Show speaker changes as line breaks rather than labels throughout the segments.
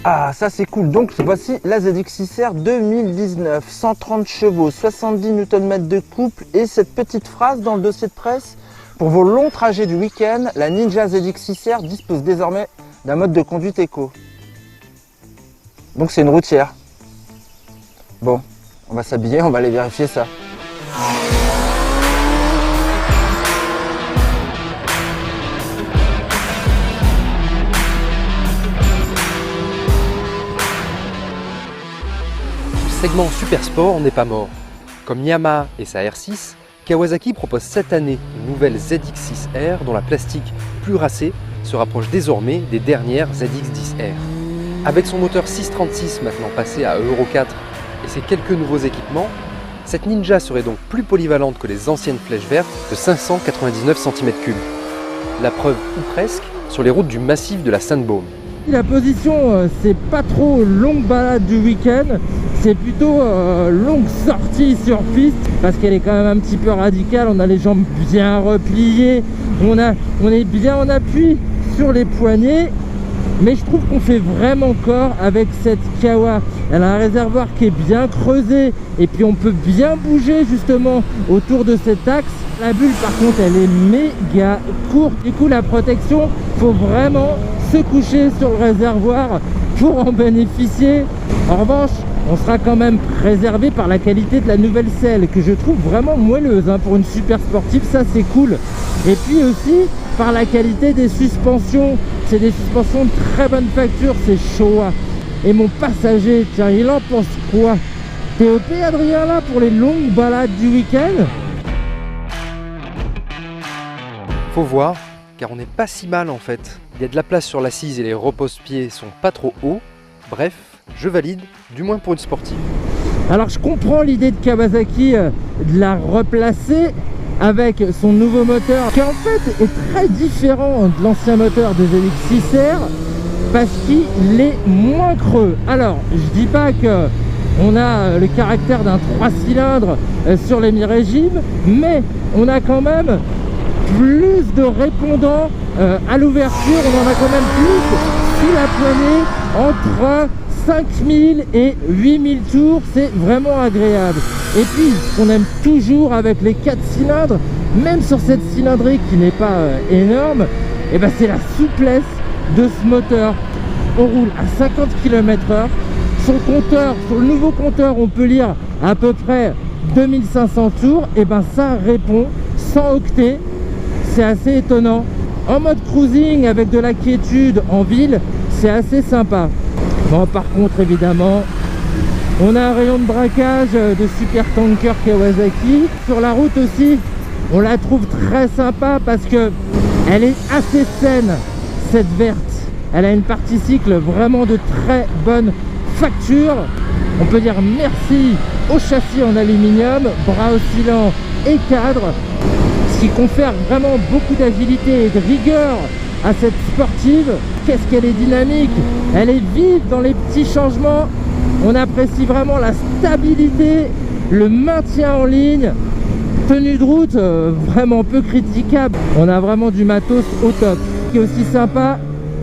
Ah, ça c'est cool. Donc voici la ZX6R 2019. 130 chevaux, 70 Nm de couple et cette petite phrase dans le dossier de presse. Pour vos longs trajets du week-end, la Ninja ZX6R dispose désormais d'un mode de conduite éco. Donc c'est une routière. Bon, on va s'habiller, on va aller vérifier ça.
Segment Super Sport, on n'est pas mort. Comme Yamaha et sa R6, Kawasaki propose cette année une nouvelle ZX6R dont la plastique plus racée se rapproche désormais des dernières ZX10R. Avec son moteur 636 maintenant passé à Euro 4 et ses quelques nouveaux équipements, cette Ninja serait donc plus polyvalente que les anciennes flèches vertes de 599 cm3. La preuve, ou presque, sur les routes du massif de la Sandbaume.
La position, c'est pas trop longue balade du week-end, c'est plutôt longue sortie sur piste parce qu'elle est quand même un petit peu radicale. On a les jambes bien repliées, on est bien en appui sur les poignets, mais je trouve qu'on fait vraiment corps avec cette Kawa. Elle a un réservoir qui est bien creusé et puis on peut bien bouger justement autour de cet axe. La bulle par contre elle est méga courte, du coup la protection, faut vraiment se coucher sur le réservoir pour en bénéficier. En revanche, on sera quand même préservé par la qualité de la nouvelle selle que je trouve vraiment moelleuse hein, pour une super sportive, ça c'est cool. Et puis aussi par la qualité des suspensions, c'est des suspensions de très bonne facture, c'est Showa. Et mon passager, tiens, il en pense quoi? T'es OP Adrien là pour les longues balades du week-end?
Faut voir, car on n'est pas si mal en fait. Il y a de la place sur l'assise et les repose-pieds sont pas trop hauts. Bref, je valide, du moins pour une sportive.
Alors je comprends l'idée de Kawasaki de la replacer avec son nouveau moteur qui en fait est très différent de l'ancien moteur des ZX6R parce qu'il est moins creux. Alors je dis pas que on a le caractère d'un 3 cylindres sur les mi-régimes, mais on a quand même plus de répondants à l'ouverture, on en a quand même plus sous la poignée entre 5000 et 8000 tours, c'est vraiment agréable. Et puis ce qu'on aime toujours avec les 4 cylindres, même sur cette cylindrée qui n'est pas énorme, et ben c'est la souplesse de ce moteur. On roule à 50 km/h, son compteur, sur le nouveau compteur on peut lire à peu près 2500 tours, et ben ça répond 100 octets. C'est assez étonnant. En mode cruising avec de la quiétude en ville, c'est assez sympa. Bon, par contre évidemment on a un rayon de braquage de super tanker Kawasaki. Sur la route aussi on la trouve très sympa parce que elle est assez saine, cette verte. Elle a une partie cycle vraiment de très bonne facture. On peut dire merci au châssis en aluminium, bras oscillants et cadre, ce qui confère vraiment beaucoup d'agilité et de rigueur à cette sportive. Qu'est-ce qu'elle est dynamique, elle est vive dans les petits changements. On apprécie vraiment la stabilité, le maintien en ligne, tenue de route vraiment peu critiquable. On a vraiment du matos au top. Ce qui est aussi sympa,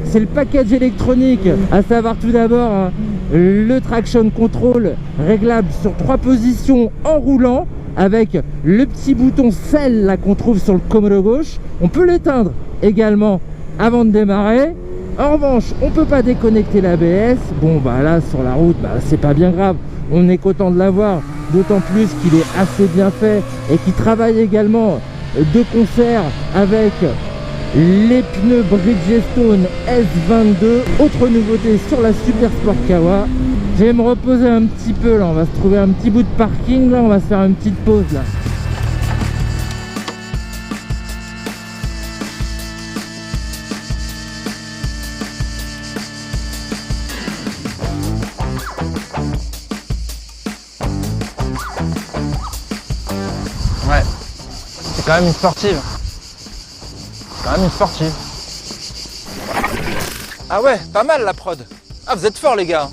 c'est le package électronique, à savoir tout d'abord hein, le traction control réglable sur 3 positions en roulant avec le petit bouton selle là qu'on trouve sur le commode gauche. On peut l'éteindre également avant de démarrer. En revanche, on peut pas déconnecter l'ABS. Bon bah là sur la route, bah, c'est pas bien grave, on est content de l'avoir, d'autant plus qu'il est assez bien fait et qu'il travaille également de concert avec les pneus Bridgestone S22. Autre nouveauté sur la Super Sport Kawa, je vais me reposer un petit peu là, on va se trouver un petit bout de parking là, on va se faire une petite pause là.
Ouais, c'est quand même une sportive. Quand même une sportive. Ah ouais, pas mal la prod. Ah, vous êtes forts les gars.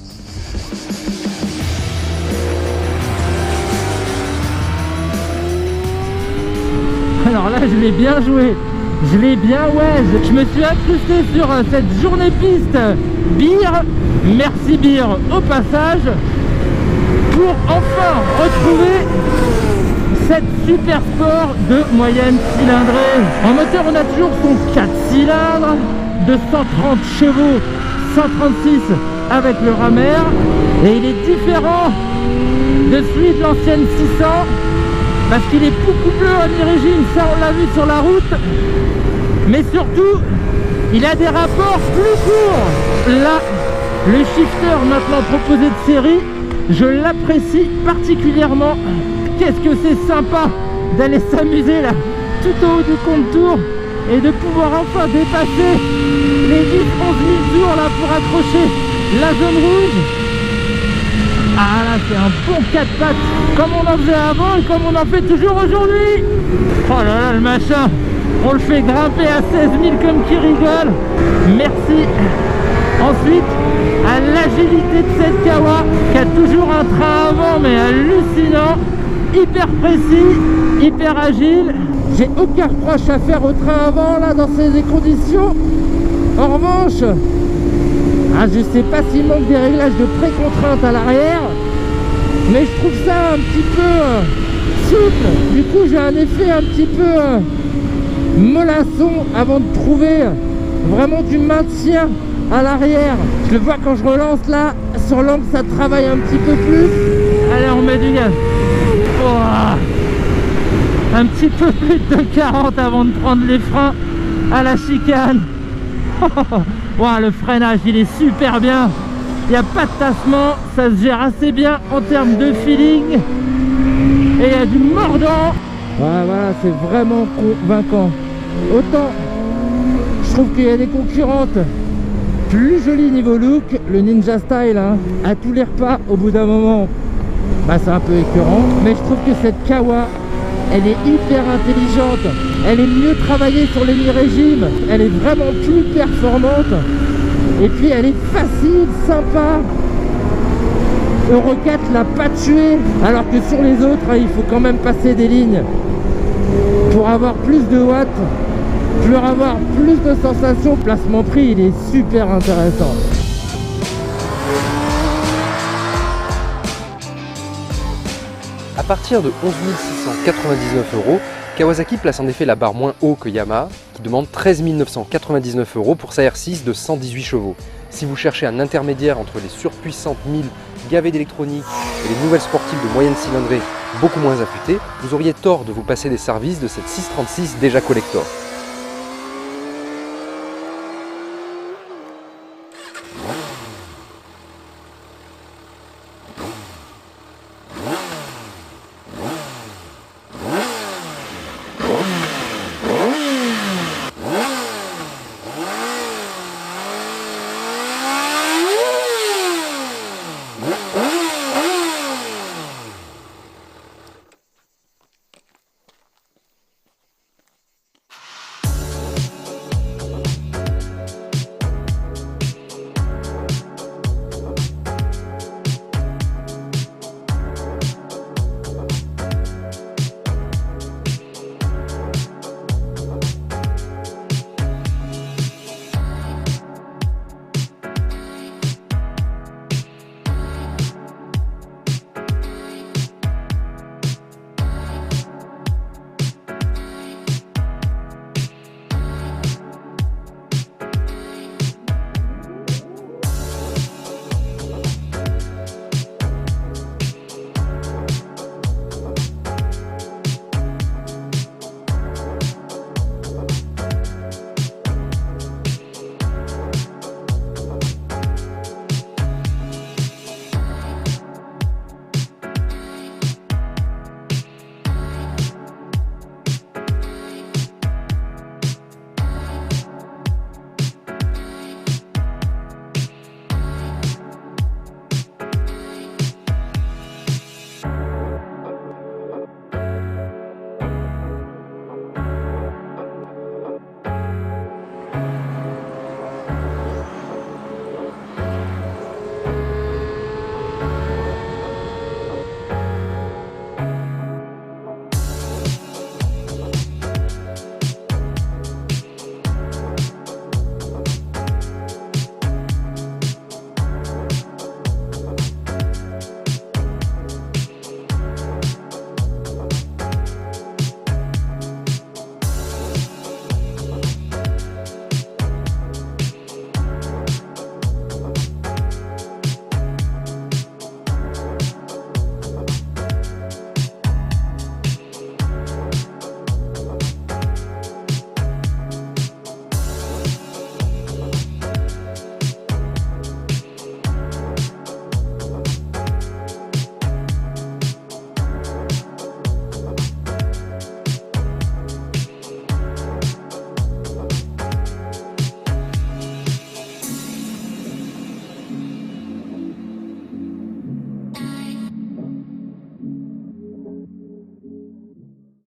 Alors là je l'ai bien joué Je l'ai bien, ouais, je me suis incrusté sur cette journée piste Beer, merci Beer au passage, pour enfin retrouver cette super sport de moyenne cylindrée. En moteur, on a toujours son 4 cylindres de 130 chevaux, 136 avec le rameur, et il est différent de celui de l'ancienne 600 parce qu'il est beaucoup plus à mi-régime, ça on l'a vu sur la route, mais surtout il a des rapports plus courts. Là, le shifter maintenant proposé de série, je l'apprécie particulièrement. Qu'est-ce que c'est sympa d'aller s'amuser là tout au haut du contour et de pouvoir enfin dépasser les 10-11 000 tours là pour accrocher la zone rouge. Ah là, c'est un bon 4 pattes comme on en faisait avant et comme on en fait toujours aujourd'hui. Oh là là, le machin, on le fait grimper à 16 000 comme qui rigole. Merci. Ensuite, à l'agilité de cette Kawa qui a toujours un train avant mais hallucinant, hyper précis, hyper agile. J'ai aucun reproche à faire au train avant là dans ces conditions. En revanche, je sais pas s'il manque des réglages de pré-contrainte à l'arrière, mais je trouve ça un petit peu souple. Du coup, j'ai un effet un petit peu mollasson avant de trouver vraiment du maintien à l'arrière. Je le vois quand je relance là, sur l'angle ça travaille un petit peu plus. Allez, on met du gaz. Oh, un petit peu plus de 40 avant de prendre les freins à la chicane. Wow, le freinage il est super bien, il n'y a pas de tassement, ça se gère assez bien en termes de feeling et il y a du mordant. Voilà, c'est vraiment convaincant. Autant je trouve qu'il y a des concurrentes plus jolies niveau look, le Ninja Style à tous les repas au bout d'un moment c'est un peu écœurant, mais je trouve que cette Kawa elle est hyper intelligente, elle est mieux travaillée sur les mi-régimes, elle est vraiment plus performante, et puis elle est facile, sympa. Euro 4 l'a pas tué, alors que sur les autres, il faut quand même passer des lignes pour avoir plus de watts, pour avoir plus de sensations. Placement prix, il est super intéressant.
À partir de 11 699 €, Kawasaki place en effet la barre moins haut que Yamaha, qui demande 13 999 € pour sa R6 de 118 chevaux. Si vous cherchez un intermédiaire entre les surpuissantes 1000 gavées d'électronique et les nouvelles sportives de moyenne cylindrée beaucoup moins affûtées, vous auriez tort de vous passer des services de cette 636 déjà collector.